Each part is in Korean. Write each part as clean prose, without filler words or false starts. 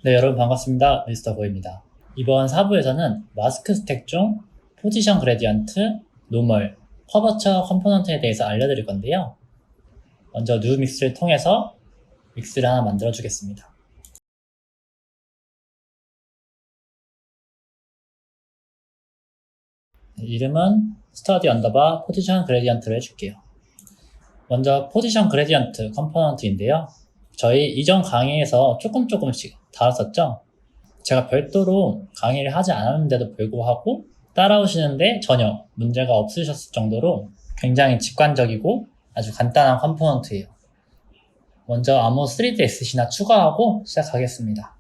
네, 여러분 반갑습니다. 미스터 고입니다. 이번 4부에서는 마스크 스택 중 포지션 그레디언트, 노멀, 커버처 컴포넌트에 대해서 알려드릴 건데요. 먼저 뉴 믹스를 통해서 믹스를 하나 만들어 주겠습니다. 이름은 스터디 언더바 포지션 그레디언트를 해줄게요. 먼저 포지션 그레디언트 컴포넌트인데요. 저희 이전 강의에서 조금씩 다뤘었죠. 제가 별도로 강의를 하지 않았는데도 불구하고 따라오시는데 전혀 문제가 없으셨을 정도로 굉장히 직관적이고 아주 간단한 컴포넌트예요. 먼저 아무 3D SC나 추가하고 시작하겠습니다.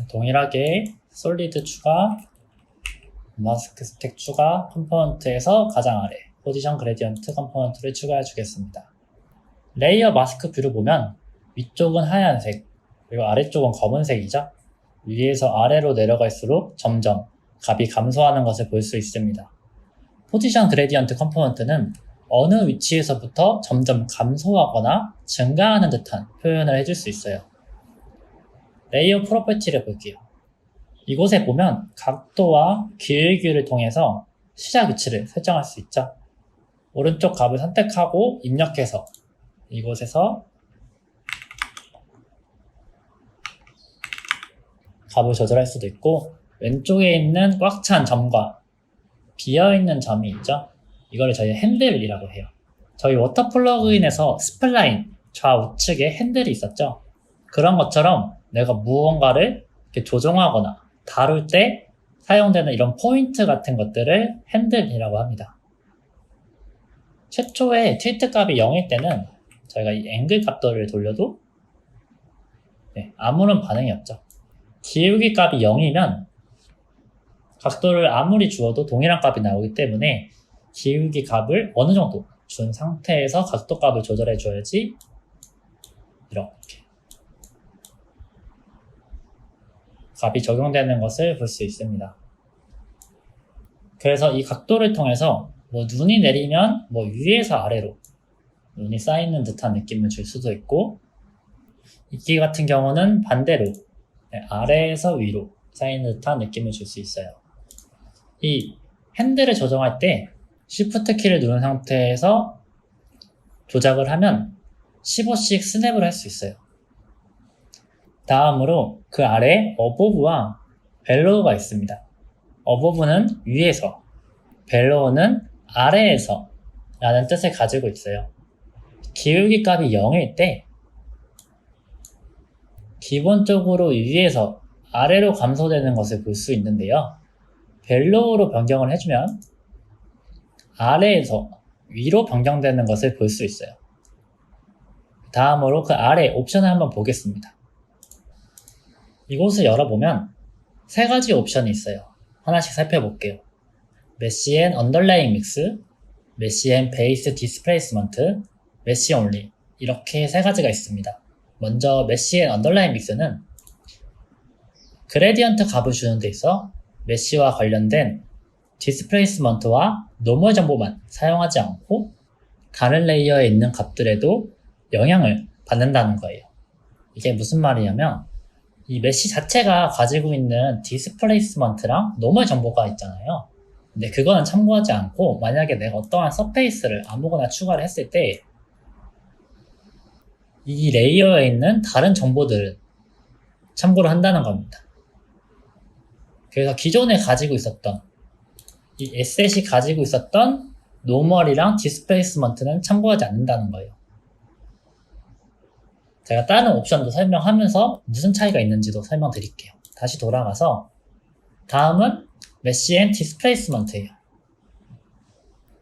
동일하게 솔리드 추가, 마스크 스택 추가, 컴포넌트에서 가장 아래 포지션 그레디언트 컴포넌트를 추가해 주겠습니다. 레이어 마스크 뷰를 보면 위쪽은 하얀색, 그리고 아래쪽은 검은색이죠. 위에서 아래로 내려갈수록 점점 값이 감소하는 것을 볼 수 있습니다. 포지션 그레디언트 컴포넌트는 어느 위치에서부터 점점 감소하거나 증가하는 듯한 표현을 해줄 수 있어요. 레이어 프로퍼티를 볼게요. 이곳에 보면 각도와 길기를 통해서 시작 위치를 설정할 수 있죠. 오른쪽 값을 선택하고 입력해서 이곳에서 값을 조절할 수도 있고, 왼쪽에 있는 꽉 찬 점과 비어있는 점이 있죠. 이거를 저희 핸들이라고 해요. 저희 워터 플러그인에서 스플라인 좌우측에 핸들이 있었죠. 그런 것처럼 내가 무언가를 이렇게 조종하거나 다룰 때 사용되는 이런 포인트 같은 것들을 핸들이라고 합니다. 최초의 틸트 값이 0일 때는 저희가 이 앵글 각도를 돌려도 아무런 반응이 없죠. 기울기 값이 0이면 각도를 아무리 주어도 동일한 값이 나오기 때문에 기울기 값을 어느 정도 준 상태에서 각도 값을 조절해 줘야지 이렇게 값이 적용되는 것을 볼 수 있습니다. 그래서 이 각도를 통해서 눈이 내리면 위에서 아래로 눈이 쌓이는 듯한 느낌을 줄 수도 있고, 이끼 같은 경우는 반대로 아래에서 위로 쌓이는 듯한 느낌을 줄 수 있어요. 이 핸들을 조정할 때 Shift 키를 누른 상태에서 조작을 하면 15씩 스냅을 할 수 있어요. 다음으로 그 아래에 어보브와 벨로우가 있습니다. 어보브는 위에서, 벨로우는 아래에서 라는 뜻을 가지고 있어요. 기울기 값이 0일 때 기본적으로 위에서 아래로 감소되는 것을 볼 수 있는데요. 벨로우로 변경을 해주면 아래에서 위로 변경되는 것을 볼 수 있어요. 다음으로 그 아래 옵션을 한번 보겠습니다. 이곳을 열어보면 세 가지 옵션이 있어요. 하나씩 살펴볼게요. 메시 앤 언더라잉 믹스, 메시 앤 베이스 디스플레이스먼트, 메시 온리, 이렇게 세 가지가 있습니다. 먼저 메시 앤 언더라잉 믹스는 그레디언트 값을 주는 데 있어 메시와 관련된 디스플레이스먼트와 노멀 정보만 사용하지 않고 다른 레이어에 있는 값들에도 영향을 받는다는 거예요. 이게 무슨 말이냐면 이 메시 자체가 가지고 있는 디스플레이스먼트랑 노멀 정보가 있잖아요. 근데 그거는 참고하지 않고 만약에 내가 어떠한 서페이스를 아무거나 추가를 했을 때 이 레이어에 있는 다른 정보들을 참고를 한다는 겁니다. 그래서 기존에 가지고 있었던 이 에셋이 가지고 있었던 노멀이랑 디스플레이스먼트는 참고하지 않는다는 거예요. 제가 다른 옵션도 설명하면서 무슨 차이가 있는지도 설명드릴게요. 다시 돌아가서 다음은 메시 앤 디스플레이스먼트예요.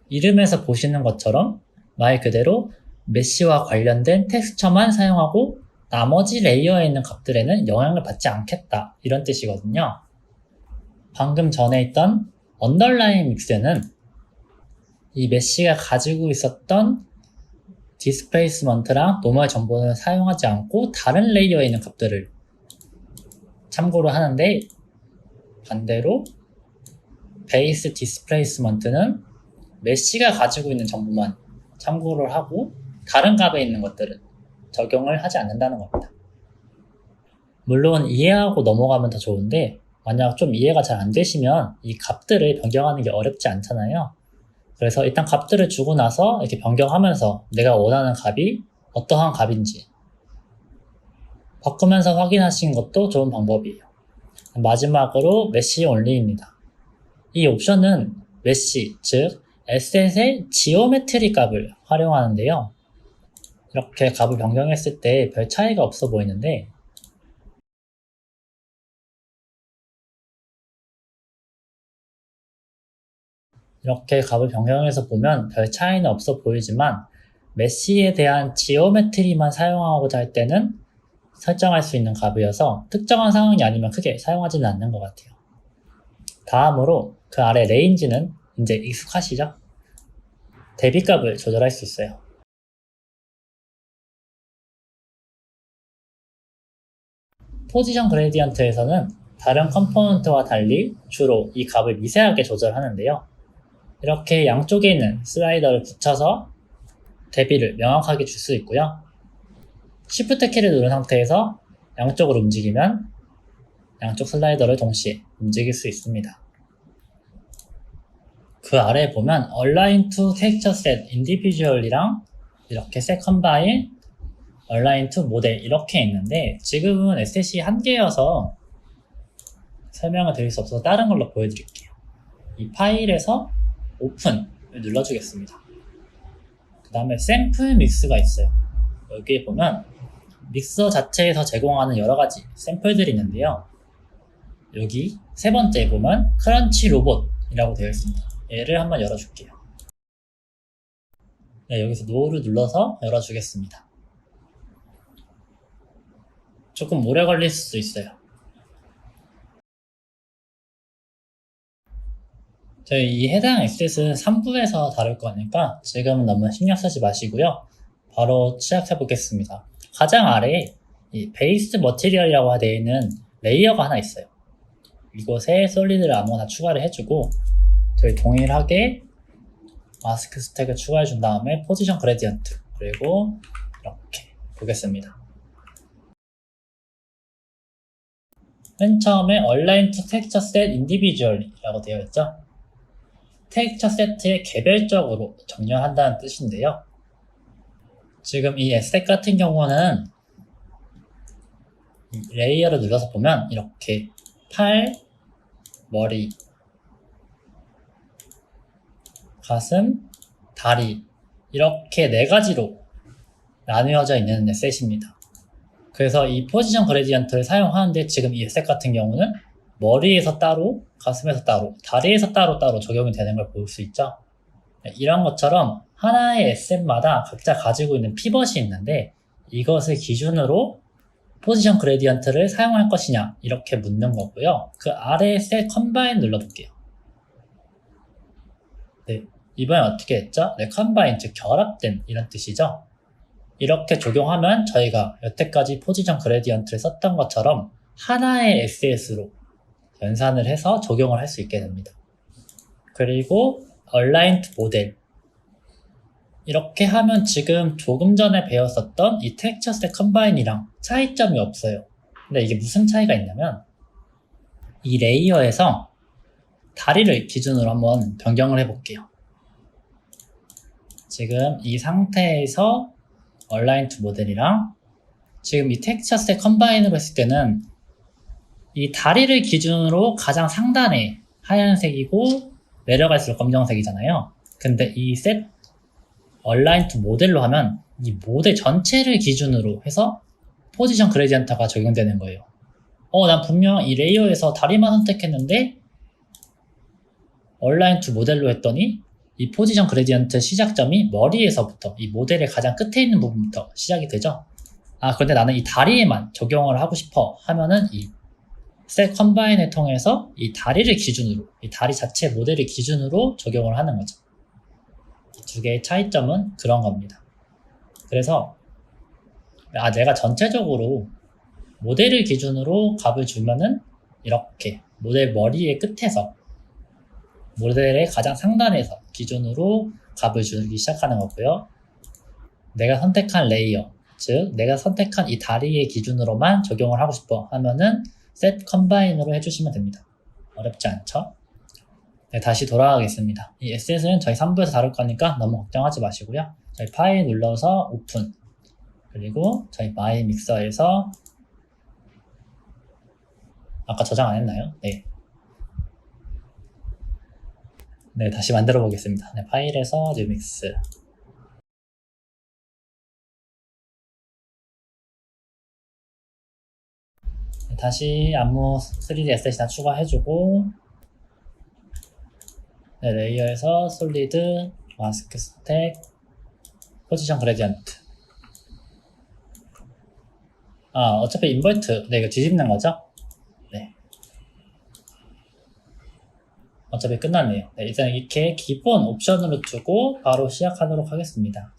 이름에서 보시는 것처럼 말 그대로 메시와 관련된 텍스처만 사용하고 나머지 레이어에 있는 값들에는 영향을 받지 않겠다, 이런 뜻이거든요. 방금 전에 있던 언더라인 믹스는 이 메시가 가지고 있었던 디스플레이스먼트랑 노멀 정보는 사용하지 않고 다른 레이어에 있는 값들을 참고로 하는데, 반대로 베이스 디스플레이스먼트는 메시가 가지고 있는 정보만 참고를 하고 다른 값에 있는 것들은 적용을 하지 않는다는 겁니다. 물론 이해하고 넘어가면 더 좋은데 만약 좀 이해가 잘 안 되시면 이 값들을 변경하는 게 어렵지 않잖아요. 그래서 일단 값들을 주고 나서 이렇게 변경하면서 내가 원하는 값이 어떠한 값인지 바꾸면서 확인하시는 것도 좋은 방법이에요. 마지막으로 메시 only입니다. 이 옵션은 메시, 즉 에셋의 지오메트리 값을 활용하는데요. 이렇게 값을 변경했을 때 별 차이가 없어 보이는데 이렇게 값을 변경해서 보면 별 차이는 없어 보이지만 메시에 대한 지오메트리만 사용하고자 할 때는 설정할 수 있는 값이어서 특정한 상황이 아니면 크게 사용하지는 않는 것 같아요. 다음으로 그 아래 레인지는 이제 익숙하시죠? 대비값을 조절할 수 있어요. 포지션 그레디언트에서는 다른 컴포넌트와 달리 주로 이 값을 미세하게 조절하는데요. 이렇게 양쪽에 있는 슬라이더를 붙여서 대비를 명확하게 줄 수 있고요. Shift 키를 누른 상태에서 양쪽으로 움직이면 양쪽 슬라이더를 동시에 움직일 수 있습니다. 그 아래에 보면 Align to Texture Set Individual이랑 이렇게 Set Combine, Align to Model 이렇게 있는데 지금은 에셋이 한 개여서 설명을 드릴 수 없어서 다른 걸로 보여드릴게요. 이 파일에서 오픈을 눌러주겠습니다. 그 다음에 샘플 믹스가 있어요. 여기에 보면 믹서 자체에서 제공하는 여러가지 샘플들이 있는데요. 여기 세 번째에 보면 크런치 로봇이라고 되어 있습니다. 얘를 한번 열어줄게요. 네, 여기서 노를 눌러서 열어주겠습니다. 조금 오래 걸릴 수도 있어요. 저희 이 해당 에셋은 3부에서 다룰 거니까 지금은 너무 신경 쓰지 마시고요. 바로 시작해 보겠습니다. 가장 아래에 이 베이스 머티리얼이라고 되어 있는 레이어가 하나 있어요. 이곳에 솔리드를 아무거나 추가를 해주고 저희 동일하게 마스크 스택을 추가해 준 다음에 포지션 그레디언트 그리고 이렇게 보겠습니다. 맨 처음에 Align to Texture Set Individually 라고 되어 있죠. 텍스처 세트에 개별적으로 정렬한다는 뜻인데요. 지금 이 에셋 같은 경우는 레이어를 눌러서 보면 이렇게 팔, 머리, 가슴, 다리 이렇게 네 가지로 나누어져 있는 에셋입니다. 그래서 이 포지션 그레디언트를 사용하는데 지금 이 에셋 같은 경우는 머리에서 따로, 가슴에서 따로, 다리에서 따로 적용이 되는 걸 볼 수 있죠. 이런 것처럼 하나의 에셋마다 각자 가지고 있는 피벗이 있는데 이것을 기준으로 포지션 그레디언트를 사용할 것이냐 이렇게 묻는 거고요. 그 아래에 셋 컴바인 눌러볼게요. 네, 이번엔 어떻게 했죠? 네, 컴바인 즉 결합된 이런 뜻이죠. 이렇게 적용하면 저희가 여태까지 포지션 그레디언트를 썼던 것처럼 하나의 에셋으로 연산을 해서 적용을 할 수 있게 됩니다. 그리고 Align to Model 이렇게 하면 지금 조금 전에 배웠었던 이 Texture Set Combine이랑 차이점이 없어요. 근데 이게 무슨 차이가 있냐면 이 레이어에서 다리를 기준으로 한번 변경을 해볼게요. 지금 이 상태에서 Align to Model이랑 지금 이 Texture Set Combine으로 했을 때는 이 다리를 기준으로 가장 상단에 하얀색이고 내려갈수록 검정색이잖아요. 근데 이 셋 얼라인 투 모델로 하면 이 모델 전체를 기준으로 해서 포지션 그레디언트가 적용되는 거예요. 난 분명 이 레이어에서 다리만 선택했는데 얼라인 투 모델로 했더니 이 포지션 그레디언트 시작점이 머리에서부터 이 모델의 가장 끝에 있는 부분부터 시작이 되죠. 그런데 나는 이 다리에만 적용을 하고 싶어 하면은 이 셋 컴바인을 통해서 이 다리를 기준으로, 이 다리 자체 모델을 기준으로 적용을 하는 거죠. 이 두 개의 차이점은 그런 겁니다. 그래서 내가 전체적으로 모델을 기준으로 값을 주면은 이렇게 모델 머리의 끝에서 모델의 가장 상단에서 기준으로 값을 주기 시작하는 거고요. 내가 선택한 레이어, 즉 내가 선택한 이 다리의 기준으로만 적용을 하고 싶어 하면은 set combine으로 해주시면 됩니다. 어렵지 않죠? 네, 다시 돌아가겠습니다. 이 에셋은 저희 3부에서 다룰 거니까 너무 걱정하지 마시고요. 저희 파일 눌러서 오픈, 그리고 저희 마이 믹서에서 아까 저장 안 했나요? 네. 네, 다시 만들어 보겠습니다. 네, 파일에서 뉴믹스. 네, 다시 안무 3D 에셋이나 추가해주고, 네, 레이어에서 솔리드, 마스크 스택, 포지션 그레디언트. 어차피 인버트, 네, 이거 뒤집는 거죠? 네. 어차피 끝났네요. 네, 일단 이렇게 기본 옵션으로 두고 바로 시작하도록 하겠습니다.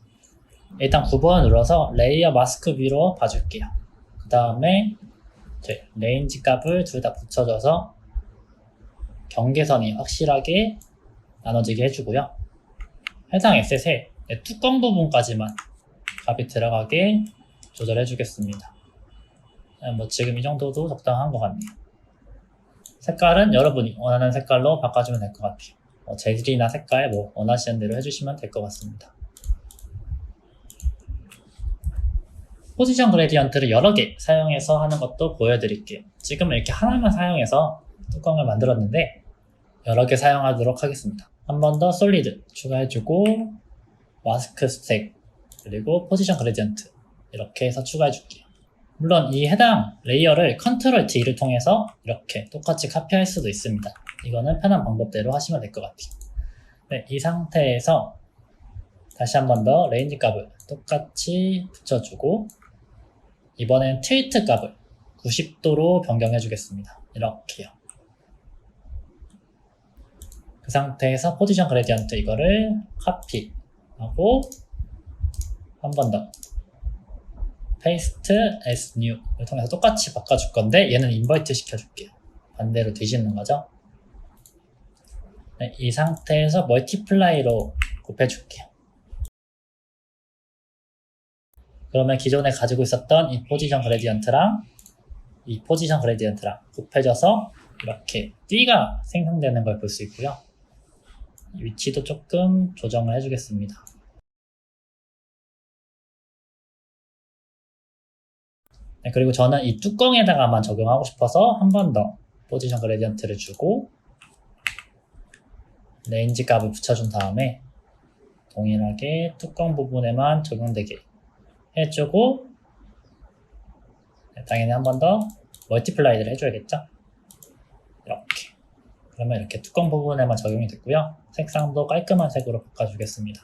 일단 9번 눌러서 레이어 마스크 뷰로 봐줄게요. 그 다음에 레인지 값을 둘 다 붙여줘서 경계선이 확실하게 나눠지게 해주고요. 해당 에셋에 뚜껑 부분까지만 값이 들어가게 조절해 주겠습니다. 뭐 지금 이 정도도 적당한 것 같네요. 색깔은 여러분이 원하는 색깔로 바꿔주면 될 것 같아요. 재질이나 색깔 원하시는 대로 해주시면 될 것 같습니다. 포지션 그레디언트를 여러 개 사용해서 하는 것도 보여드릴게요. 지금은 이렇게 하나만 사용해서 뚜껑을 만들었는데 여러 개 사용하도록 하겠습니다. 한 번 더 솔리드 추가해주고 마스크 스택 그리고 포지션 그레디언트 이렇게 해서 추가해줄게요. 물론 이 해당 레이어를 컨트롤 D를 통해서 이렇게 똑같이 카피할 수도 있습니다. 이거는 편한 방법대로 하시면 될 것 같아요. 네, 이 상태에서 다시 한 번 더 레인지 값을 똑같이 붙여주고 이번엔 틸트 값을 90도로 변경해 주겠습니다. 이렇게요. 그 상태에서 포지션 그레디언트 이거를 카피하고 한 번 더 페이스트 as new를 통해서 똑같이 바꿔줄 건데 얘는 인버트 시켜줄게요. 반대로 뒤집는 거죠. 네, 이 상태에서 멀티플라이로 곱해줄게요. 그러면 기존에 가지고 있었던 이 포지션 그레디언트랑 이 포지션 그레디언트랑 곱해져서 이렇게 띠가 생성되는 걸 볼 수 있고요. 위치도 조금 조정을 해주겠습니다. 네, 그리고 저는 이 뚜껑에다가만 적용하고 싶어서 한 번 더 포지션 그레디언트를 주고 레인지 값을 붙여준 다음에 동일하게 뚜껑 부분에만 적용되게 해주고 당연히 한 번 더 멀티플라이드를 해줘야겠죠. 이렇게 그러면 이렇게 뚜껑 부분에만 적용이 됐고요. 색상도 깔끔한 색으로 바꿔주겠습니다.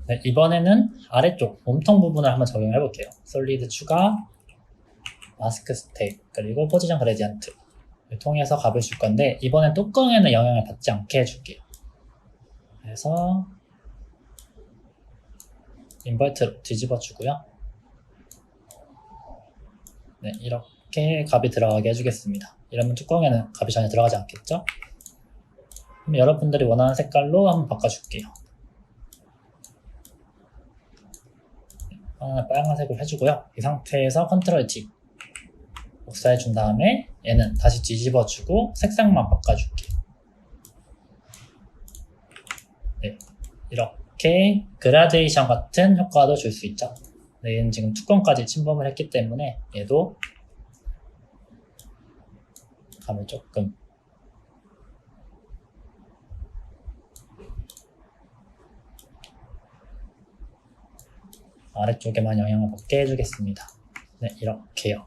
네, 이번에는 아래쪽 몸통 부분을 한번 적용해 볼게요. 솔리드 추가, 마스크 스택, 그리고 포지션 그레디언트를 통해서 값을 줄 건데 이번엔 뚜껑에는 영향을 받지 않게 해줄게요. 그래서 인버트로 뒤집어 주고요. 네, 이렇게 값이 들어가게 해주겠습니다. 이러면 뚜껑에는 값이 전혀 들어가지 않겠죠? 그럼 여러분들이 원하는 색깔로 한번 바꿔줄게요. 하나 빨간색으로 해주고요. 이 상태에서 컨트롤 D 복사해 준 다음에 얘는 다시 뒤집어 주고 색상만 바꿔줄게요. 네, 이렇게 그라데이션 같은 효과도 줄 수 있죠. 네, 얘는 지금 뚜껑까지 침범을 했기 때문에 얘도 감을 조금 아래쪽에만 영향을 받게 해주겠습니다. 네, 이렇게요.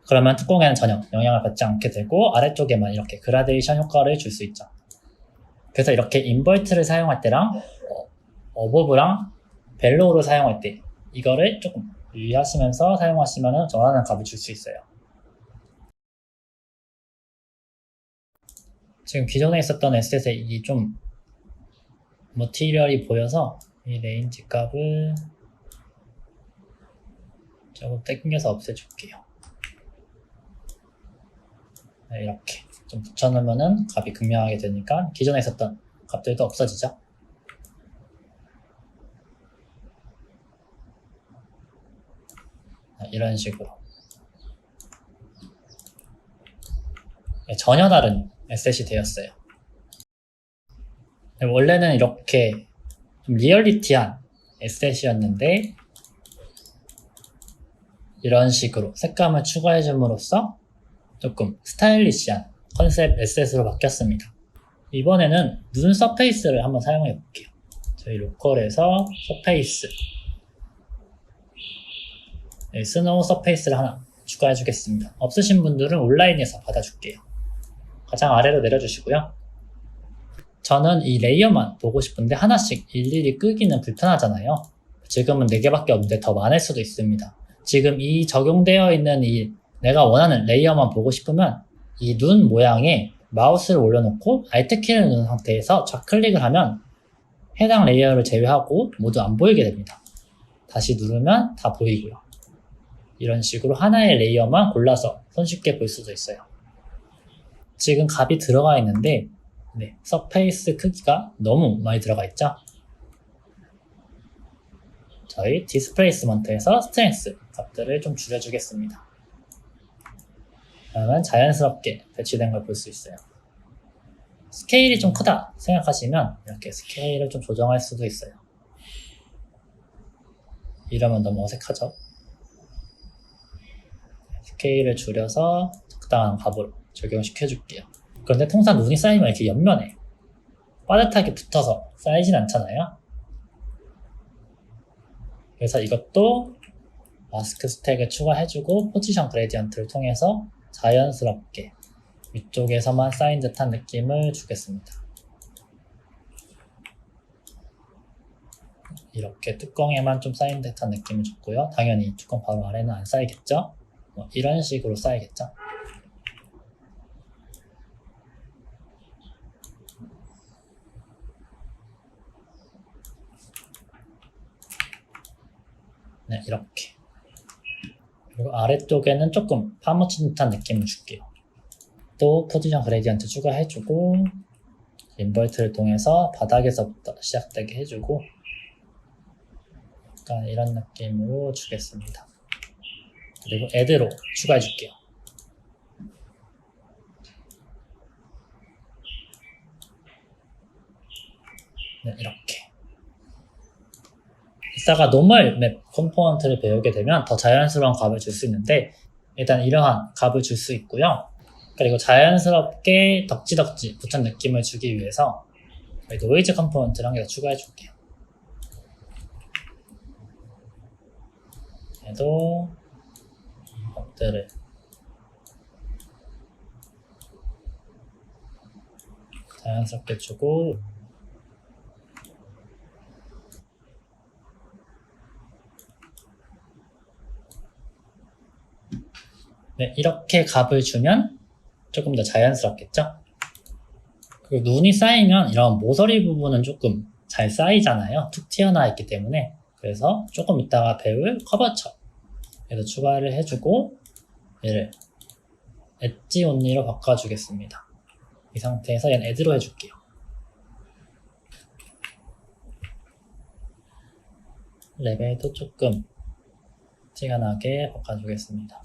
그러면 뚜껑에는 전혀 영향을 받지 않게 되고 아래쪽에만 이렇게 그라데이션 효과를 줄 수 있죠. 그래서 이렇게 인버트를 사용할 때랑 어버브랑 벨로우를 사용할 때 이거를 조금 유의하시면서 사용하시면 원하는 값을 줄 수 있어요. 지금 기존에 있었던 에셋에 이 좀 머티리얼이 보여서 이 레인지 값을 조금 땡겨서 없애줄게요. 네, 이렇게 좀 붙여놓으면은 값이 극명하게 되니까 기존에 있었던 값들도 없어지죠. 이런 식으로 전혀 다른 에셋이 되었어요. 원래는 이렇게 좀 리얼리티한 에셋이었는데 이런 식으로 색감을 추가해 줌으로써 조금 스타일리시한 컨셉 에셋으로 바뀌었습니다. 이번에는 눈 서페이스를 한번 사용해 볼게요. 저희 로컬에서 서페이스, 스노우 서페이스를 하나 추가해 주겠습니다. 없으신 분들은 온라인에서 받아줄게요. 가장 아래로 내려주시고요. 저는 이 레이어만 보고 싶은데 하나씩 일일이 끄기는 불편하잖아요. 지금은 4개밖에 없는데 더 많을 수도 있습니다. 지금 이 적용되어 있는 이 내가 원하는 레이어만 보고 싶으면 이 눈 모양에 마우스를 올려놓고 Alt키를 누른 상태에서 좌클릭을 하면 해당 레이어를 제외하고 모두 안 보이게 됩니다. 다시 누르면 다 보이고요. 이런 식으로 하나의 레이어만 골라서 손쉽게 볼 수도 있어요. 지금 값이 들어가 있는데 서페이스 크기가 너무 많이 들어가 있죠. 저희 디스플레이스먼트에서 스트렝스 값들을 좀 줄여주겠습니다. 그러면 자연스럽게 배치된 걸 볼 수 있어요. 스케일이 좀 크다 생각하시면 이렇게 스케일을 좀 조정할 수도 있어요. 이러면 너무 어색하죠? 스케일을 줄여서 적당한 값으로 적용시켜줄게요. 그런데 통상 눈이 쌓이면 이렇게 옆면에 빠듯하게 붙어서 쌓이진 않잖아요. 그래서 이것도 마스크 스택을 추가해주고 포지션 그레디언트를 통해서 자연스럽게 위쪽에서만 쌓인 듯한 느낌을 주겠습니다. 이렇게 뚜껑에만 좀 쌓인 듯한 느낌을 줬고요. 당연히 뚜껑 바로 아래는 안 쌓이겠죠? 이런 식으로 쌓이겠죠? 네, 이렇게. 그리고 아래쪽에는 조금 파묻힌 듯한 느낌을 줄게요. 또 포지션 그레디언트 추가해주고 인버트를 통해서 바닥에서부터 시작되게 해주고 약간 이런 느낌으로 주겠습니다. 그리고 애드로 추가해줄게요. 네, 이렇게. 이따가 노멀 맵 컴포넌트를 배우게 되면 더 자연스러운 값을 줄 수 있는데 일단 이러한 값을 줄 수 있고요. 그리고 자연스럽게 덕지덕지 붙은 느낌을 주기 위해서 노이즈 컴포넌트를 한 개 더 추가해 줄게요. 얘도 값들을 자연스럽게 주고 네, 이렇게 값을 주면 조금 더 자연스럽겠죠? 그리고 눈이 쌓이면 이런 모서리 부분은 조금 잘 쌓이잖아요. 툭 튀어나와 있기 때문에. 그래서 조금 이따가 배울 커버처 얘도 추가를 해주고 얘를 엣지 온리로 바꿔주겠습니다. 이 상태에서 얘는 애드로 해줄게요. 레벨도 조금 티가 나게 바꿔주겠습니다.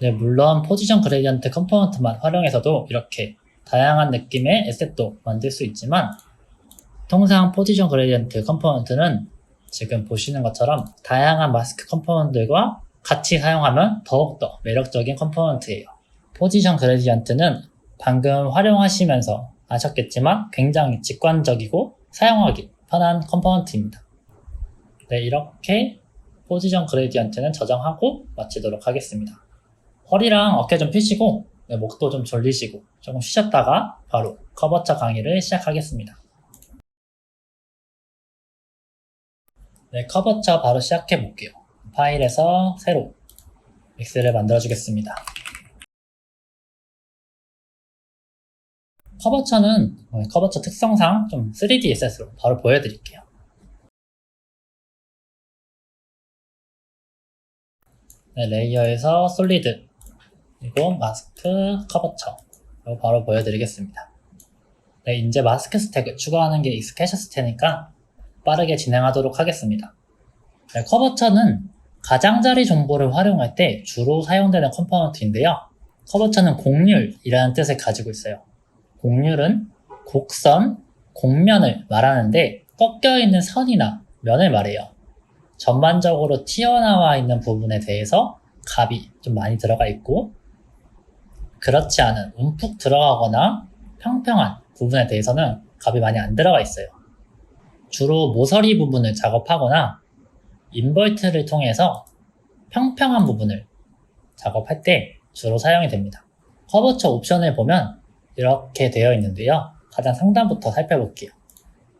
네, 물론 포지션 그레디언트 컴포넌트만 활용해서도 이렇게 다양한 느낌의 에셋도 만들 수 있지만 통상 포지션 그레디언트 컴포넌트는 지금 보시는 것처럼 다양한 마스크 컴포넌트들과 같이 사용하면 더욱더 매력적인 컴포넌트예요. 포지션 그레디언트는 방금 활용하시면서 아셨겠지만 굉장히 직관적이고 사용하기 편한 컴포넌트입니다. 네, 이렇게 포지션 그레디언트는 저장하고 마치도록 하겠습니다. 허리랑 어깨 좀 펴시고 목도 좀 졸리시고 조금 쉬셨다가 바로 커버처 강의를 시작하겠습니다. 네, 커버처 바로 시작해 볼게요. 파일에서 새로 엑셀을 만들어 주겠습니다. 커버처는 커버처 특성상 좀 3D 에셋으로 바로 보여드릴게요. 네, 레이어에서 솔리드 그리고 마스크 커버처. 이거 바로 보여드리겠습니다. 네, 이제 마스크 스택을 추가하는 게 익숙해졌을 테니까 빠르게 진행하도록 하겠습니다. 네, 커버처는 가장자리 정보를 활용할 때 주로 사용되는 컴포넌트인데요. 커버처는 곡률이라는 뜻을 가지고 있어요. 곡률은 곡선, 곡면을 말하는데 꺾여있는 선이나 면을 말해요. 전반적으로 튀어나와 있는 부분에 대해서 값이 좀 많이 들어가 있고 그렇지 않은 움푹 들어가거나 평평한 부분에 대해서는 값이 많이 안 들어가 있어요. 주로 모서리 부분을 작업하거나 인버트를 통해서 평평한 부분을 작업할 때 주로 사용이 됩니다. 커버처 옵션을 보면 이렇게 되어 있는데요. 가장 상단부터 살펴볼게요.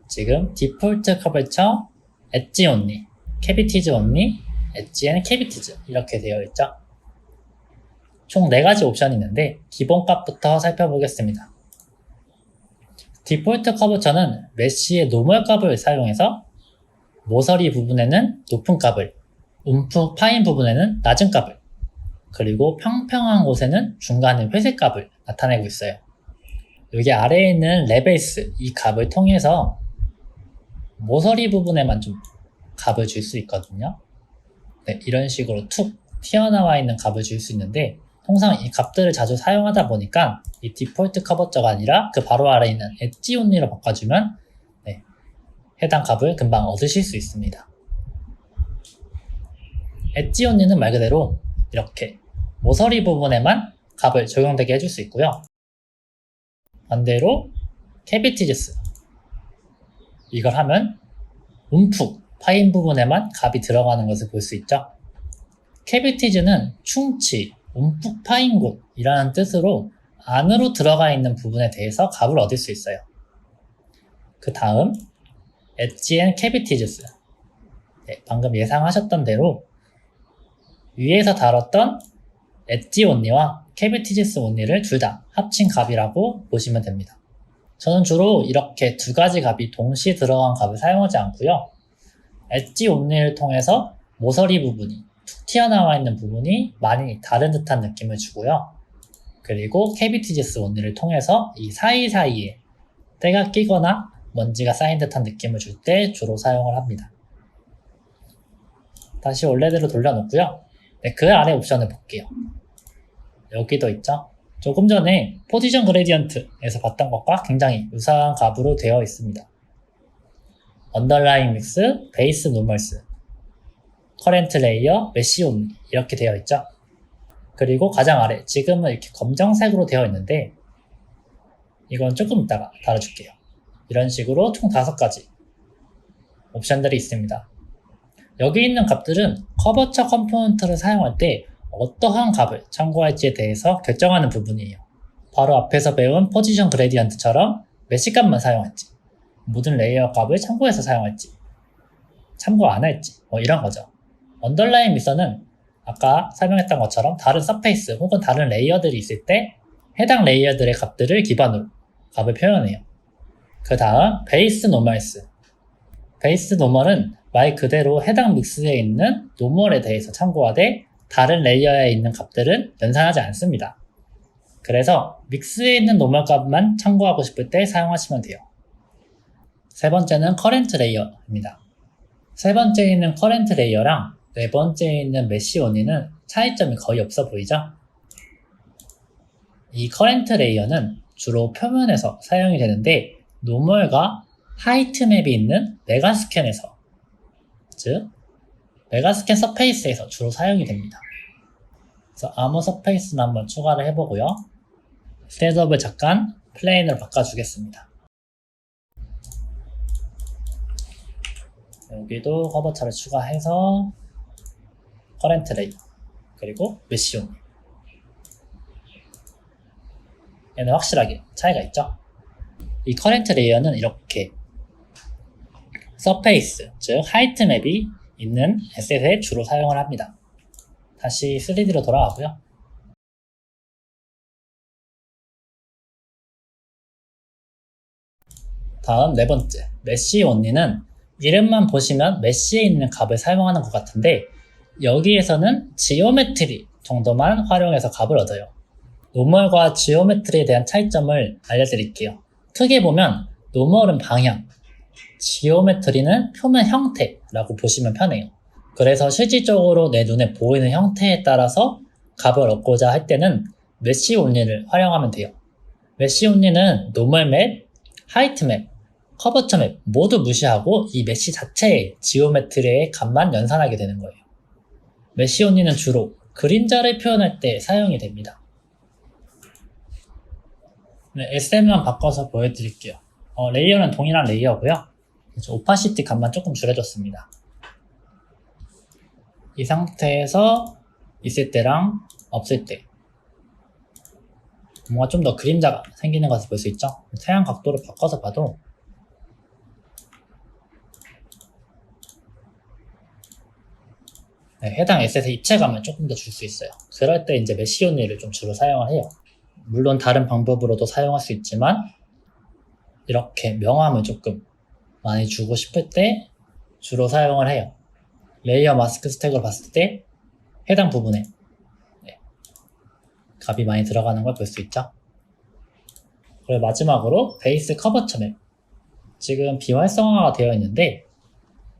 지금 디폴트 커버처, 엣지 온리, 캐비티즈 온리, 엣지 앤 캐비티즈 이렇게 되어 있죠. 총 4가지 옵션이 있는데 기본값부터 살펴보겠습니다. 디폴트 커버처는 메쉬의 노멀 값을 사용해서 모서리 부분에는 높은 값을, 움푹 파인 부분에는 낮은 값을, 그리고 평평한 곳에는 중간에 회색 값을 나타내고 있어요. 여기 아래에 있는 레벨스, 이 값을 통해서 모서리 부분에만 좀 값을 줄 수 있거든요. 네, 이런 식으로 툭 튀어나와 있는 값을 줄 수 있는데 통상 이 값들을 자주 사용하다 보니까 이 디폴트 커버처가 아니라 그 바로 아래에 있는 엣지 온리로 바꿔주면 해당 값을 금방 얻으실 수 있습니다. 엣지 온리는 말 그대로 이렇게 모서리 부분에만 값을 적용되게 해줄 수 있고요. 반대로 캐비티즈스, 이걸 하면 움푹 파인 부분에만 값이 들어가는 것을 볼 수 있죠. 캐비티즈는 충치, 움푹 파인 곳이라는 뜻으로 안으로 들어가 있는 부분에 대해서 값을 얻을 수 있어요. 그 다음 엣지 앤 캐비티즈스, 방금 예상하셨던 대로 위에서 다뤘던 엣지 온리와 캐비티즈스 온리를 둘 다 합친 값이라고 보시면 됩니다. 저는 주로 이렇게 2가지 값이 동시에 들어간 값을 사용하지 않고요. 엣지 온리를 통해서 모서리 부분이 툭 튀어나와 있는 부분이 많이 다른 듯한 느낌을 주고요. 그리고 캐비티즈스 온리를 통해서 이 사이사이에 때가 끼거나 먼지가 쌓인 듯한 느낌을 줄 때 주로 사용을 합니다. 다시 원래대로 돌려놓고요. 그 아래 옵션을 볼게요. 여기도 있죠? 조금 전에 포지션 그레디언트에서 봤던 것과 굉장히 유사한 값으로 되어 있습니다. 언더라인 믹스, 베이스 노멀스, 커렌트 레이어, 메쉬 온리 이렇게 되어 있죠? 그리고 가장 아래 지금은 이렇게 검정색으로 되어 있는데 이건 조금 이따가 다뤄줄게요. 이런 식으로 총 5가지 옵션들이 있습니다. 여기 있는 값들은 커버처 컴포넌트를 사용할 때 어떠한 값을 참고할지에 대해서 결정하는 부분이에요. 바로 앞에서 배운 포지션 그레디언트처럼 메쉬 값만 사용할지, 모든 레이어 값을 참고해서 사용할지, 참고 안 할지, 이런 거죠. 언더라인 믹서는 아까 설명했던 것처럼 다른 서페이스 혹은 다른 레이어들이 있을 때 해당 레이어들의 값들을 기반으로 값을 표현해요. 그 다음 베이스 노멀스. 베이스 노멀은 말 그대로 해당 믹스에 있는 노멀에 대해서 참고하되 다른 레이어에 있는 값들은 연산하지 않습니다. 그래서 믹스에 있는 노멀 값만 참고하고 싶을 때 사용하시면 돼요. 세 번째는 커렌트 레이어입니다. 세 번째에 있는 커렌트 레이어랑 네 번째에 있는 메쉬 온리는 차이점이 거의 없어 보이죠? 이 커렌트 레이어는 주로 표면에서 사용이 되는데 노멀과 하이트 맵이 있는 메가스캔에서, 즉 메가스캔 서페이스에서 주로 사용이 됩니다. 그래서 아무 서페이스나 한번 추가를 해보고요. 셋업을 잠깐 플레인으로 바꿔주겠습니다. 여기도 커버처를 추가해서 커렌트 레이어 그리고 메쉬 온리, 얘는 확실하게 차이가 있죠. 이 커렌트 레이어는 이렇게 서페이스, 즉 하이트 맵이 있는 에셋에 주로 사용을 합니다. 다시 3D로 돌아가고요. 다음 네 번째, 메쉬 온리는 이름만 보시면 메쉬에 있는 값을 사용하는 것 같은데 여기에서는 지오메트리 정도만 활용해서 값을 얻어요. 노멀과 지오메트리에 대한 차이점을 알려드릴게요. 크게 보면 노멀은 방향, 지오메트리는 표면 형태라고 보시면 편해요. 그래서 실질적으로 내 눈에 보이는 형태에 따라서 값을 얻고자 할 때는 메쉬 온리를 활용하면 돼요. 메쉬 온리는 노멀 맵, 하이트 맵, 커버처 맵 모두 무시하고 이 메쉬 자체의 지오메트리의 값만 연산하게 되는 거예요. 메쉬 온리는 주로 그림자를 표현할 때 사용이 됩니다. 네, SM만 바꿔서 보여드릴게요. 레이어는 동일한 레이어고요. 오파시티 값만 조금 줄여줬습니다. 이 상태에서 있을 때랑 없을 때 뭔가 좀 더 그림자가 생기는 것을 볼 수 있죠. 태양 각도를 바꿔서 봐도 네, 해당 에셋의 입체감을 조금 더 줄 수 있어요. 그럴 때 이제 메쉬 온리를 좀 주로 사용을 해요. 물론 다른 방법으로도 사용할 수 있지만 이렇게 명암을 조금 많이 주고 싶을 때 주로 사용을 해요. 레이어 마스크 스택으로 봤을 때 해당 부분에 값이 많이 들어가는 걸 볼 수 있죠. 그리고 마지막으로 베이스 커버처 맵. 지금 비활성화가 되어 있는데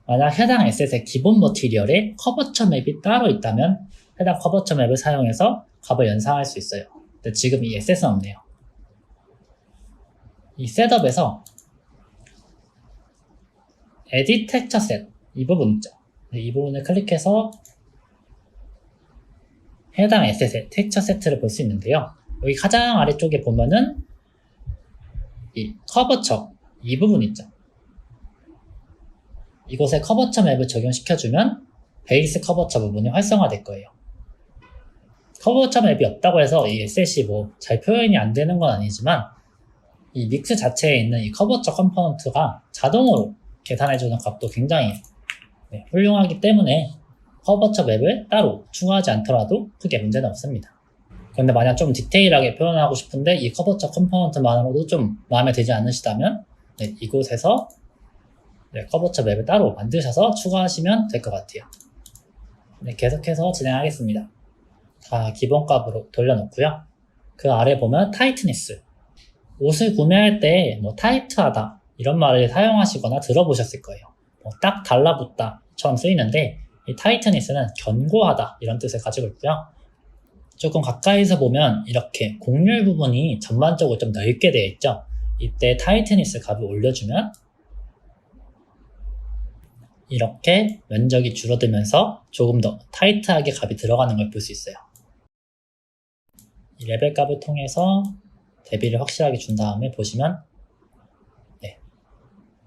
만약 해당 에셋의 기본 머티리얼에 커버처 맵이 따로 있다면 해당 커버처 맵을 사용해서 값을 연상할 수 있어요. 근데 지금 이 에셋은 없네요. 이 셋업에서 에딧 텍처 셋 이 부분 있죠. 이 부분을 클릭해서 해당 에셋의 텍처 세트를 볼 수 있는데요. 여기 가장 아래쪽에 보면은 이 커버처 이 부분 있죠. 이곳에 커버처 맵을 적용시켜주면 베이스 커버처 부분이 활성화될 거예요. 커버처 맵이 없다고 해서 이 에셋이 잘 표현이 안 되는 건 아니지만 이 믹스 자체에 있는 이 커버처 컴포넌트가 자동으로 계산해주는 값도 굉장히 훌륭하기 때문에 커버처 맵을 따로 추가하지 않더라도 크게 문제는 없습니다. 그런데 만약 좀 디테일하게 표현하고 싶은데 이 커버처 컴포넌트만으로도 좀 마음에 들지 않으시다면 이곳에서 커버처 맵을 따로 만드셔서 추가하시면 될 것 같아요. 계속해서 진행하겠습니다. 다 기본값으로 돌려놓고요. 그 아래 보면 타이트니스. 옷을 구매할 때 타이트하다 이런 말을 사용하시거나 들어보셨을 거예요. 딱 달라붙다 처럼 쓰이는데 이 타이트니스는 견고하다 이런 뜻을 가지고 있고요. 조금 가까이서 보면 이렇게 곡률 부분이 전반적으로 좀 넓게 되어 있죠. 이때 타이트니스 값을 올려주면 이렇게 면적이 줄어들면서 조금 더 타이트하게 값이 들어가는 걸 볼 수 있어요. 이 레벨 값을 통해서 대비를 확실하게 준 다음에 보시면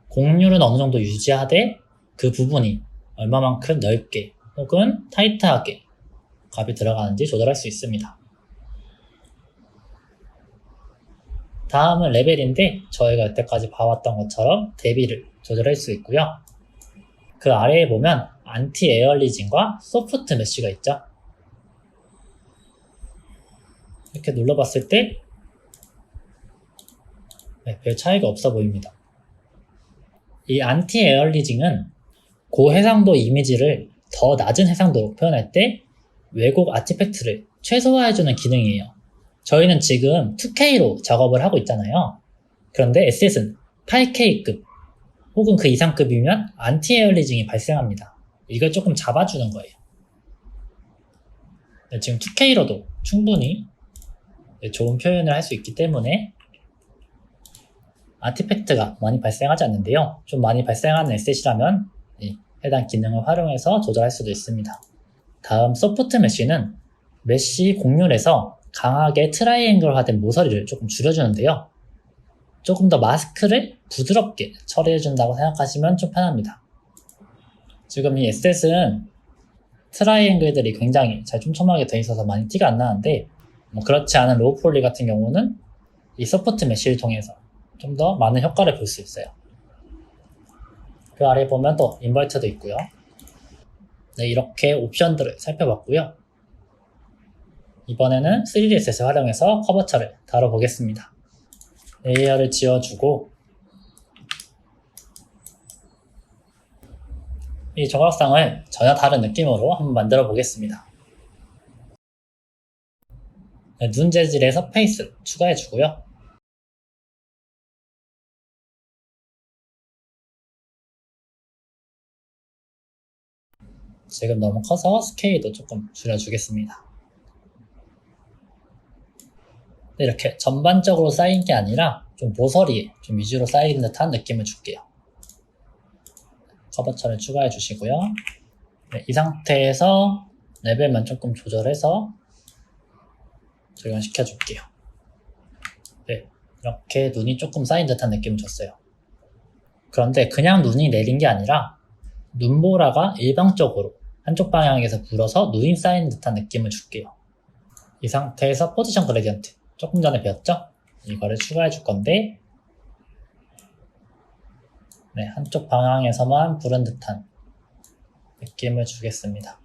곡률은 어느 정도 유지하되 그 부분이 얼마만큼 넓게 혹은 타이트하게 값이 들어가는지 조절할 수 있습니다. 다음은 레벨인데 저희가 여태까지 봐왔던 것처럼 대비를 조절할 수 있고요. 그 아래에 보면 안티 에어리징과 소프트 메쉬가 있죠. 이렇게 눌러봤을 때 별 차이가 없어 보입니다. 이 안티 에어리징은 고해상도 이미지를 더 낮은 해상도로 표현할 때 왜곡 아티팩트를 최소화해주는 기능이에요. 저희는 지금 2K로 작업을 하고 있잖아요. 그런데 에셋은 8K급 혹은 그 이상급이면 안티 에어리징이 발생합니다. 이걸 조금 잡아주는 거예요. 지금 2K로도 충분히 좋은 표현을 할 수 있기 때문에 아티팩트가 많이 발생하지 않는데요. 좀 많이 발생하는 에셋이라면 해당 기능을 활용해서 조절할 수도 있습니다. 다음 소프트 메쉬는 메쉬 곡률에서 강하게 트라이앵글화된 모서리를 조금 줄여주는데요. 조금 더 마스크를 부드럽게 처리해준다고 생각하시면 좀 편합니다. 지금 이 에셋은 트라이앵글들이 굉장히 잘 촘촘하게 되어 있어서 많이 티가 안 나는데 그렇지 않은 로우 폴리 같은 경우는 이 소프트 메쉬를 통해서 좀 더 많은 효과를 볼 수 있어요. 그 아래 보면 또 인버터도 있고요. 이렇게 옵션들을 살펴봤고요. 이번에는 3D 에셋을 활용해서 커버처를 다뤄보겠습니다. 레이어를 지워주고 이 조각상을 전혀 다른 느낌으로 한번 만들어 보겠습니다. 눈 재질의 서페이스 추가해주고요. 지금 너무 커서 스케일도 조금 줄여주겠습니다. 이렇게 전반적으로 쌓인 게 아니라 좀 모서리에 좀 위주로 쌓인 듯한 느낌을 줄게요. 커버처를 추가해 주시고요. 네, 이 상태에서 레벨만 조금 조절해서 적용시켜 줄게요. 네, 이렇게 눈이 조금 쌓인 듯한 느낌을 줬어요. 그런데 그냥 눈이 내린 게 아니라 눈보라가 일방적으로 한쪽 방향에서 불어서 눈이 쌓인 듯한 느낌을 줄게요. 이 상태에서 포지션 그레디언트 조금 전에 배웠죠? 이거를 추가해 줄 건데 네, 한쪽 방향에서만 부른 듯한 느낌을 주겠습니다.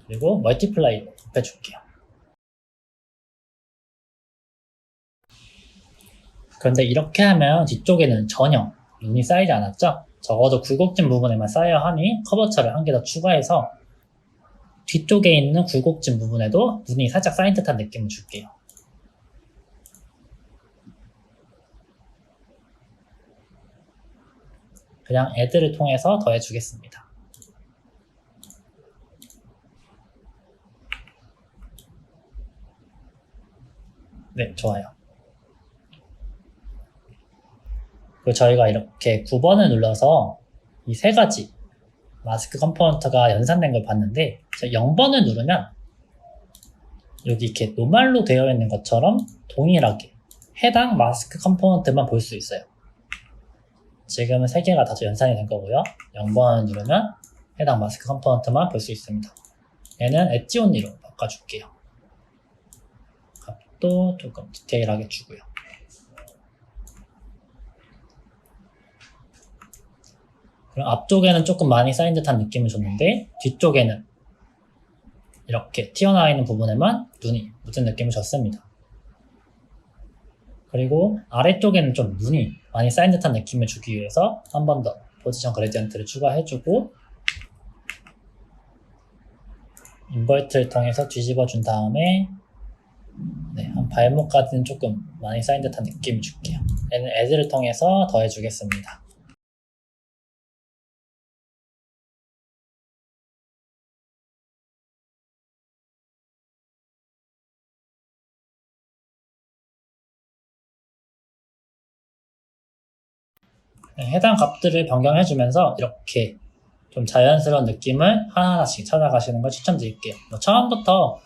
그리고 멀티플라이 곱해줄게요. 그런데 이렇게 하면 뒤쪽에는 전혀 눈이 쌓이지 않았죠? 적어도 굴곡진 부분에만 쌓여야 하니 커버처를 한 개 더 추가해서 뒤쪽에 있는 굴곡진 부분에도 눈이 살짝 쌓인 듯한 느낌을 줄게요. 그냥 애드를 통해서 더해주겠습니다. 네, 좋아요. 그리고 저희가 이렇게 9번을 눌러서 이 세 가지 마스크 컴포넌트가 연산된 걸 봤는데 0번을 누르면 여기 이렇게 노말로 되어 있는 것처럼 동일하게 해당 마스크 컴포넌트만 볼 수 있어요. 지금은 3개가 다 연산이 된 거고요. 0번을 누르면 해당 마스크 컴포넌트만 볼 수 있습니다. 얘는 엣지 온리로 바꿔줄게요. 값도 조금 디테일하게 주고요. 그럼 앞쪽에는 조금 많이 쌓인 듯한 느낌을 줬는데 뒤쪽에는 이렇게 튀어나와 있는 부분에만 눈이 묻은 느낌을 줬습니다. 그리고 아래쪽에는 좀 눈이 많이 쌓인 듯한 느낌을 주기 위해서 한 번 더 포지션 그레디언트를 추가해주고 인버트를 통해서 뒤집어 준 다음에 네, 한 발목까지는 조금 많이 쌓인 듯한 느낌을 줄게요. 얘는 애드를 통해서 더해주겠습니다. 해당 값들을 변경해주면서 이렇게 좀 자연스러운 느낌을 하나하나씩 찾아가시는 걸 추천드릴게요. 처음부터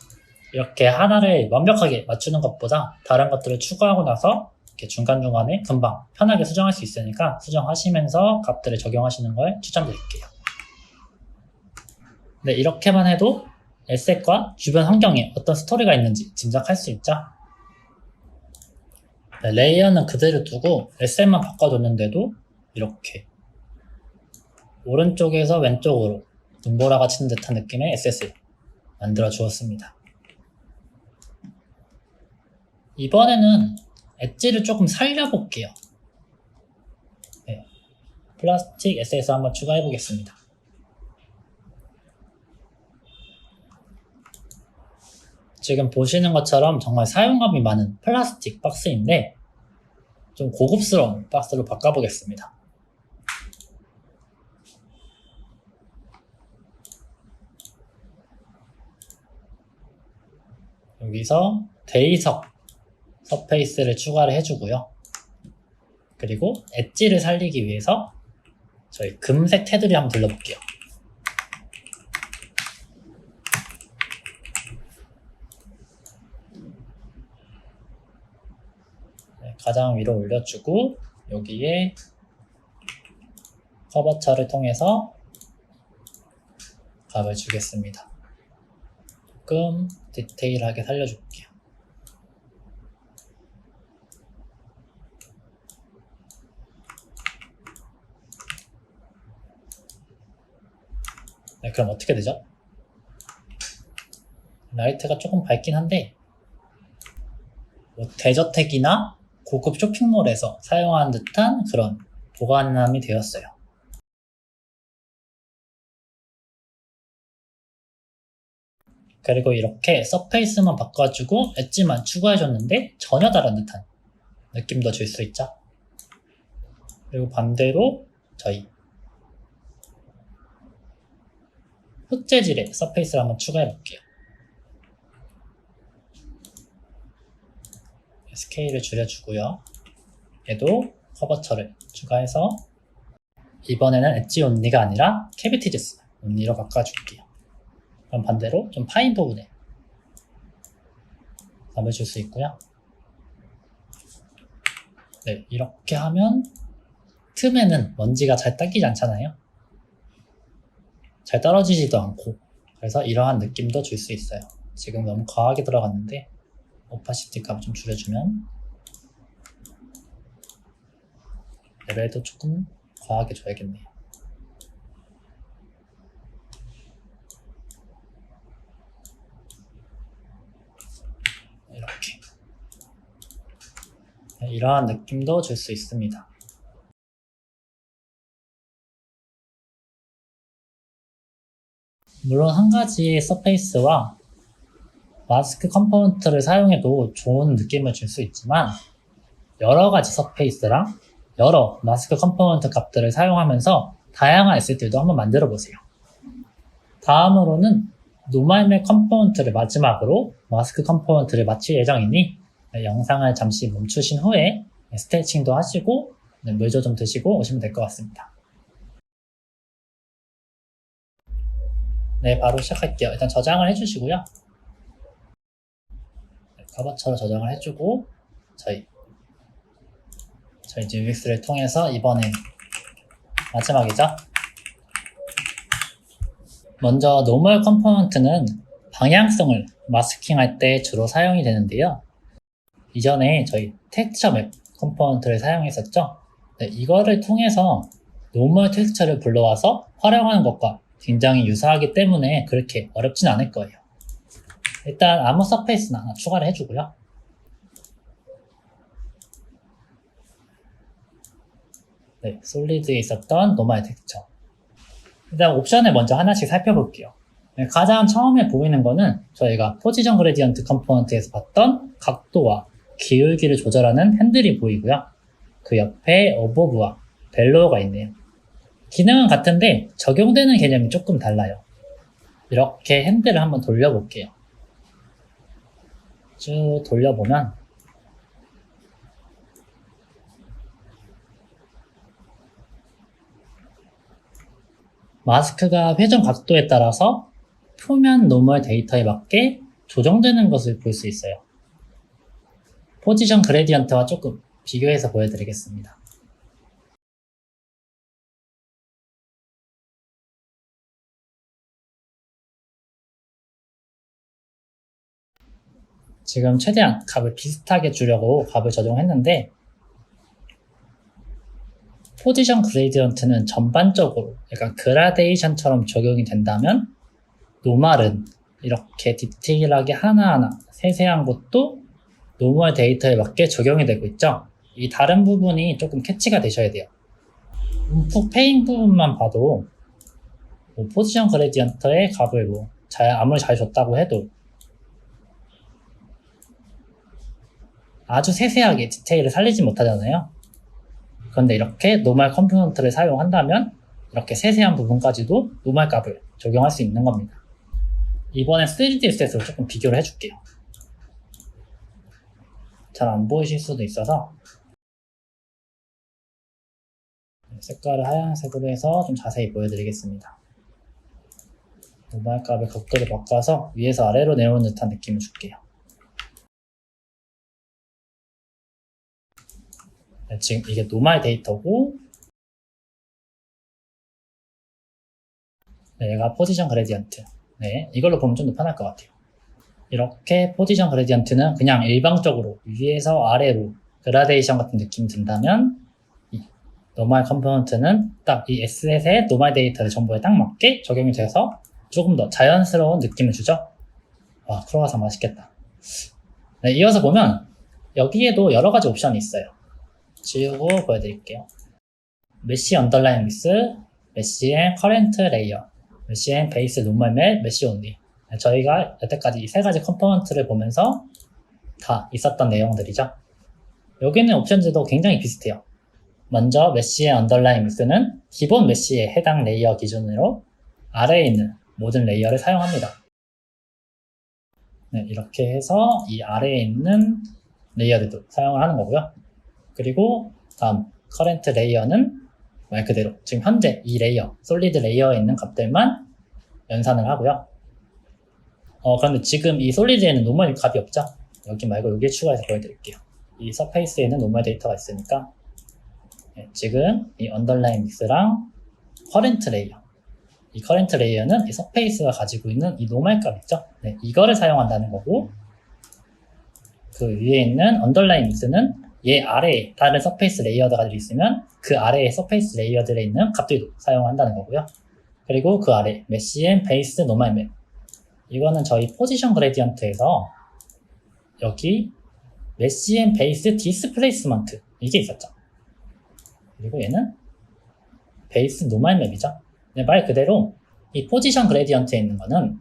이렇게 하나를 완벽하게 맞추는 것보다 다른 것들을 추가하고 나서 이렇게 중간중간에 금방 편하게 수정할 수 있으니까 수정하시면서 값들을 적용하시는 걸 추천드릴게요. 네, 이렇게만 해도 에셋과 주변 환경에 어떤 스토리가 있는지 짐작할 수 있죠? 네, 레이어는 그대로 두고 에셋만 바꿔줬는데도 이렇게 오른쪽에서 왼쪽으로 눈보라가 치는 듯한 느낌의 에셋을 만들어 주었습니다. 이번에는 엣지를 조금 살려볼게요. 네, 플라스틱 에셋을 한번 추가해 보겠습니다. 지금 보시는 것처럼 정말 사용감이 많은 플라스틱 박스인데 좀 고급스러운 박스로 바꿔보겠습니다. 여기서 대이석 서페이스를 추가를 해주고요. 그리고 엣지를 살리기 위해서 저희 금색 테두리 한번 둘러볼게요. 네, 가장 위로 올려주고 여기에 커버처를 통해서 값을 주겠습니다. 조금 디테일하게 살려줄게요. 네, 그럼 어떻게 되죠? 라이트가 조금 밝긴 한데 뭐 대저택이나 고급 쇼핑몰에서 사용하는 듯한 그런 보관함이 되었어요. 그리고 이렇게 서페이스만 바꿔주고 엣지만 추가해줬는데 전혀 다른 듯한 느낌도 줄 수 있죠. 그리고 반대로 저희 흑 재질의 서페이스를 한번 추가해볼게요. 스케일을 줄여주고요. 얘도 커버처를 추가해서 이번에는 엣지 온리가 아니라 캐비티지스 온리로 바꿔줄게요. 그럼 반대로 좀 파인 부분에 값을 줄 수 있고요. 네, 이렇게 하면 틈에는 먼지가 잘 닦이지 않잖아요. 잘 떨어지지도 않고, 그래서 이러한 느낌도 줄 수 있어요. 지금 너무 과하게 들어갔는데 오파시티 값을 좀 줄여주면 레벨도 조금 과하게 줘야겠네요. 이렇게. 네, 이러한 느낌도 줄 수 있습니다. 물론 한 가지 서페이스와 마스크 컴포넌트를 사용해도 좋은 느낌을 줄 수 있지만 여러 가지 서페이스랑 여러 마스크 컴포넌트 값들을 사용하면서 다양한 에셋들도 한번 만들어 보세요. 다음으로는 노멀맵 컴포넌트를 마지막으로 마스크 컴포넌트를 마칠 예정이니 영상을 잠시 멈추신 후에 스트레칭도 하시고 물도 좀 드시고 오시면 될 것 같습니다. 네, 바로 시작할게요. 일단 저장을 해주시고요. 커버처럼 저장을 해주고 저희 이제 UX를 통해서 이번엔 마지막이죠. 먼저 노멀 컴포넌트는 방향성을 마스킹할 때 주로 사용이 되는데요. 이전에 저희 텍스처 맵 컴포넌트를 사용했었죠. 네, 이거를 통해서 노멀 텍스처를 불러와서 활용하는 것과 굉장히 유사하기 때문에 그렇게 어렵진 않을 거예요. 일단 아무 서페이스나 하나 추가를 해주고요. 네, 솔리드에 있었던 노멀 텍스처. 일단 옵션을 먼저 하나씩 살펴볼게요. 네, 가장 처음에 보이는 거는 저희가 포지션 그레디언트 컴포넌트에서 봤던 각도와 기울기를 조절하는 핸들이 보이고요. 그 옆에 어보브와 벨로우가 있네요. 기능은 같은데 적용되는 개념이 조금 달라요. 이렇게 핸들을 한번 돌려볼게요. 쭉 돌려보면 마스크가 회전 각도에 따라서 표면 노멀 데이터에 맞게 조정되는 것을 볼 수 있어요. 포지션 그레디언트와 조금 비교해서 보여드리겠습니다. 지금 최대한 값을 비슷하게 주려고 값을 적용했는데 포지션 그레디언트는 전반적으로 약간 그라데이션처럼 적용이 된다면 노멀은 이렇게 디테일하게 하나하나 세세한 것도 노멀 데이터에 맞게 적용이 되고 있죠. 이 다른 부분이 조금 캐치가 되셔야 돼요. 움푹 패인 부분만 봐도 포지션 그레디언트의 값을 아무리 잘 줬다고 해도 아주 세세하게 디테일을 살리지 못하잖아요. 그런데 이렇게 노멀 컴포넌트를 사용한다면 이렇게 세세한 부분까지도 노멀 값을 적용할 수 있는 겁니다. 이번엔 3D 셋으로 조금 비교를 해줄게요. 잘 안 보이실 수도 있어서 색깔을 하얀색으로 해서 좀 자세히 보여드리겠습니다. 노멀 값의 각도를 바꿔서 위에서 아래로 내려오는 듯한 느낌을 줄게요. 네, 지금 이게 노멀 데이터고 네, 얘가 포지션 그레디언트. 네, 이걸로 보면 좀 더 편할 것 같아요. 이렇게 포지션 그레디언트는 그냥 일방적으로 위에서 아래로 그라데이션 같은 느낌이 든다면 이 노멀 컴포넌트는 딱 이 S셋의 노멀 데이터를 정보에 딱 맞게 적용이 돼서 조금 더 자연스러운 느낌을 주죠. 와, 크로와상 맛있겠다. 네, 이어서 보면 여기에도 여러 가지 옵션이 있어요. 지우고 보여드릴게요. 메쉬 언더라인 위스, 메쉬 앤 커렌트 레이어, 메쉬 앤 베이스 노멀 맵, 메쉬 온리. 저희가 여태까지 이 세 가지 컴포넌트를 보면서 다 있었던 내용들이죠. 여기는 옵션들도 굉장히 비슷해요. 먼저 메쉬의 언더라인 믹스는 기본 메쉬에 해당 레이어 기준으로 아래에 있는 모든 레이어를 사용합니다. 네, 이렇게 해서 이 아래에 있는 레이어들도 사용을 하는 거고요. 그리고 다음 커런트 레이어는 말 그대로 지금 현재 이 레이어, 솔리드 레이어에 있는 값들만 연산을 하고요. 그런데 지금 이 솔리드에는 노멀 값이 없죠? 여기 말고 여기에 추가해서 보여드릴게요. 이 서페이스에는 노멀 데이터가 있으니까 네, 지금 이 언더라인 믹스랑 커런트 레이어, 이 커런트 레이어는 이 서페이스가 가지고 있는 이 노멀 값 있죠? 네, 이거를 사용한다는 거고, 그 위에 있는 언더라인 믹스는 얘 아래에 다른 서페이스 레이어들이 있으면 그 아래에 서페이스 레이어들에 있는 값들도 사용한다는 거고요. 그리고 그 아래 메쉬 앤 베이스 노멀 맵, 이거는 저희 포지션 그레디언트에서 여기 메쉬 앤 베이스 디스플레이스먼트 이게 있었죠. 그리고 얘는 베이스 노멀 맵이죠. 네, 말 그대로 이 포지션 그레디언트에 있는 거는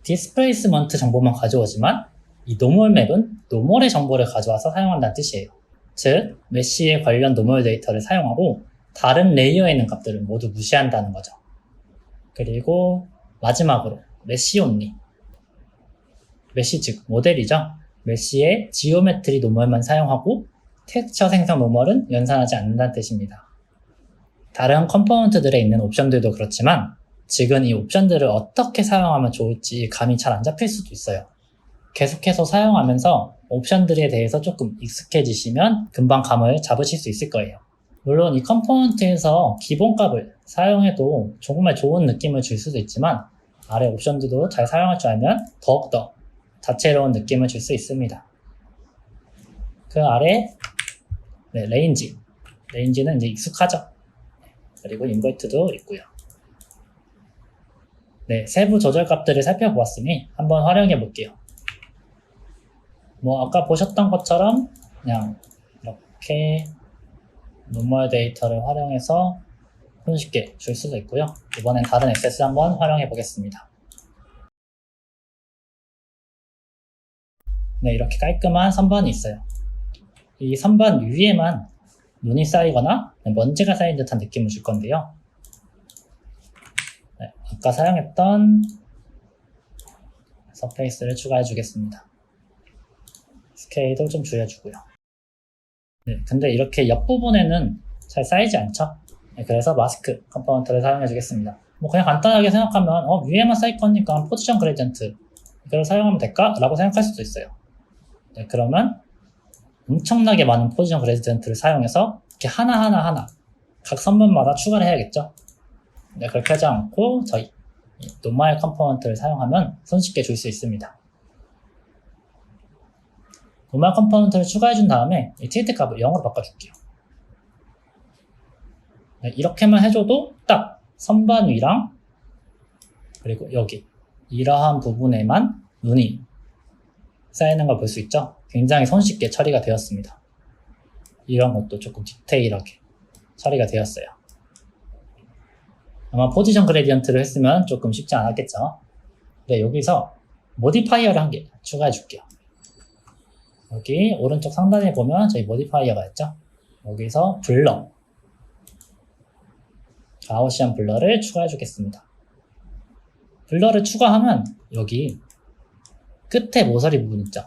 디스플레이스먼트 정보만 가져오지만 이 노멀 맵은 노멀의 정보를 가져와서 사용한다는 뜻이에요. 즉, 메쉬에 관련 노멀 데이터를 사용하고 다른 레이어에 있는 값들을 모두 무시한다는 거죠. 그리고 마지막으로 메쉬 온리, 메쉬 즉 모델이죠. 메쉬의 지오메트리 노멀만 사용하고 텍스처 생성 노멀은 연산하지 않는다는 뜻입니다. 다른 컴포넌트들에 있는 옵션들도 그렇지만 지금 이 옵션들을 어떻게 사용하면 좋을지 감이 잘 안 잡힐 수도 있어요. 계속해서 사용하면서 옵션들에 대해서 조금 익숙해지시면 금방 감을 잡으실 수 있을 거예요. 물론 이 컴포넌트에서 기본값을 사용해도 정말 좋은 느낌을 줄 수도 있지만 아래 옵션들도 잘 사용할 줄 알면 더욱더 다채로운 느낌을 줄 수 있습니다. 그 아래 네, 레인지는 이제 익숙하죠. 그리고 인버트도 있고요. 네, 세부 조절 값들을 살펴보았으니 한번 활용해 볼게요. 아까 보셨던 것처럼 그냥 이렇게 노멀 데이터를 활용해서 손쉽게 줄 수도 있고요. 이번엔 다른 액세스 한번 활용해 보겠습니다. 네, 이렇게 깔끔한 선반이 있어요. 이 선반 위에만 눈이 쌓이거나 먼지가 쌓인 듯한 느낌을 줄 건데요. 네, 아까 사용했던 서페이스를 추가해 주겠습니다. 스케일도 좀 줄여주고요. 네, 근데 이렇게 옆부분에는 잘 쌓이지 않죠? 네, 그래서 마스크 컴포넌트를 사용해 주겠습니다. 그냥 간단하게 생각하면 위에만 쌓일 거니까 포지션 그레디언트 이걸 사용하면 될까? 라고 생각할 수도 있어요. 네, 그러면 엄청나게 많은 포지션 그레디언트를 사용해서 이렇게 하나하나 각 선반마다 추가를 해야겠죠? 네, 그렇게 하지 않고 저희 노멀 컴포넌트를 사용하면 손쉽게 줄 수 있습니다. 노멀 컴포넌트를 추가해준 다음에 이 틸트 값을 0으로 바꿔줄게요. 네, 이렇게만 해줘도 딱 선반 위랑 그리고 여기 이러한 부분에만 눈이 쌓이는 걸 볼 수 있죠? 굉장히 손쉽게 처리가 되었습니다. 이런 것도 조금 디테일하게 처리가 되었어요. 아마 포지션 그레디언트를 했으면 조금 쉽지 않았겠죠? 네, 여기서 모디파이어를 한 개 추가해 줄게요. 여기 오른쪽 상단에 보면 저희 모디파이어가 있죠? 여기서 블러, 가우시안 블러를 추가해 주겠습니다. 블러를 추가하면 여기 끝에 모서리 부분 있죠?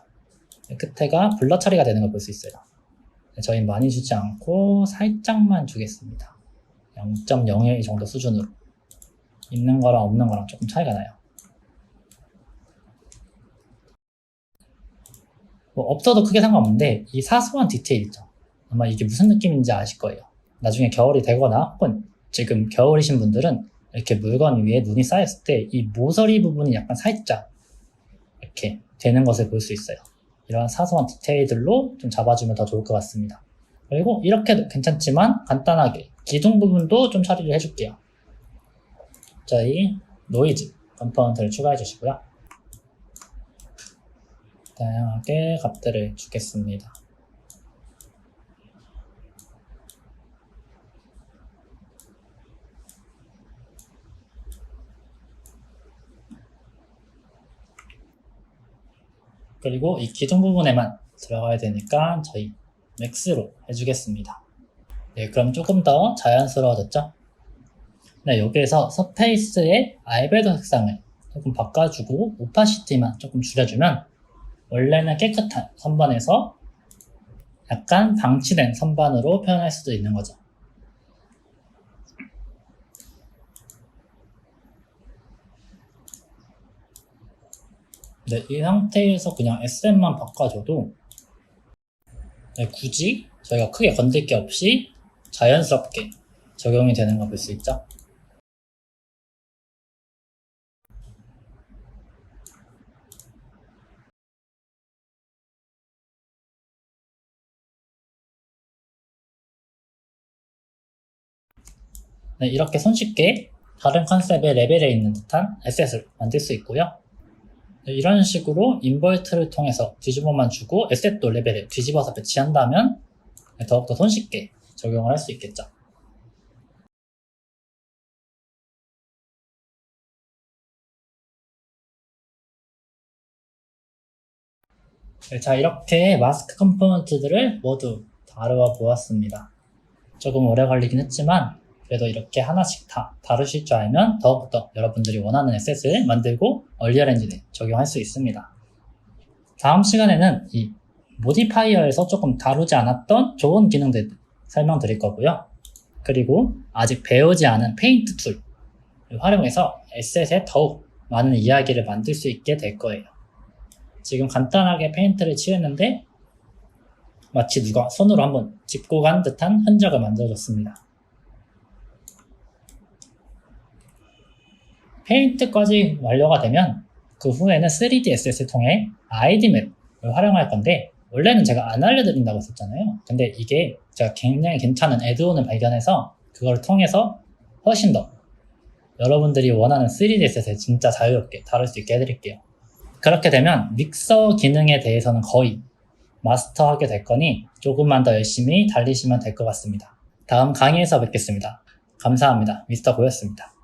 끝에가 블러 처리가 되는 걸 볼 수 있어요. 저희는 많이 주지 않고 살짝만 주겠습니다. 0.01 정도 수준으로. 있는 거랑 없는 거랑 조금 차이가 나요. 없어도 크게 상관없는데 이 사소한 디테일 있죠? 아마 이게 무슨 느낌인지 아실 거예요. 나중에 겨울이 되거나 혹은 지금 겨울이신 분들은 이렇게 물건 위에 눈이 쌓였을 때 이 모서리 부분이 약간 살짝 이렇게 되는 것을 볼 수 있어요. 이런 사소한 디테일들로 좀 잡아주면 더 좋을 것 같습니다. 그리고 이렇게도 괜찮지만 간단하게 기둥 부분도 좀 처리를 해줄게요. 저희 노이즈 컴포넌트를 추가해 주시고요. 다양하게 값들을 주겠습니다. 그리고 이 기둥 부분에만 들어가야 되니까 저희 맥스로 해주겠습니다. 네, 그럼 조금 더 자연스러워졌죠? 네, 여기에서 서페이스의 알베도 색상을 조금 바꿔주고 오파시티만 조금 줄여주면 원래는 깨끗한 선반에서 약간 방치된 선반으로 표현할 수도 있는 거죠. 네, 이 상태에서 그냥 SM만 바꿔줘도 네, 굳이 저희가 크게 건들 게 없이 자연스럽게 적용이 되는 거 볼 수 있죠. 네, 이렇게 손쉽게 다른 컨셉의 레벨에 있는 듯한 에셋을 만들 수 있고요. 네, 이런 식으로 인버트를 통해서 뒤집어만 주고 에셋도 레벨에 뒤집어서 배치한다면 더욱더 손쉽게 적용을 할 수 있겠죠. 네, 자, 이렇게 마스크 컴포넌트들을 모두 다루어 보았습니다. 조금 오래 걸리긴 했지만 그래도 이렇게 하나씩 다 다루실 줄 알면 더욱더 여러분들이 원하는 에셋을 만들고 얼리얼 엔진에 적용할 수 있습니다. 다음 시간에는 이 모디파이어에서 조금 다루지 않았던 좋은 기능들 설명드릴 거고요. 그리고 아직 배우지 않은 페인트 툴을 활용해서 에셋에 더욱 많은 이야기를 만들 수 있게 될 거예요. 지금 간단하게 페인트를 칠했는데 마치 누가 손으로 한번 짚고 간 듯한 흔적을 만들어줬습니다. 페인트까지 완료가 되면 그 후에는 3D 에셋을 통해 ID 맵을 활용할 건데 원래는 제가 안 알려드린다고 했었잖아요. 근데 이게 제가 굉장히 괜찮은 애드온을 발견해서 그걸 통해서 훨씬 더 여러분들이 원하는 3D 에셋을 진짜 자유롭게 다룰 수 있게 해드릴게요. 그렇게 되면 믹서 기능에 대해서는 거의 마스터하게 될 거니 조금만 더 열심히 달리시면 될 것 같습니다. 다음 강의에서 뵙겠습니다. 감사합니다. 미스터 고였습니다.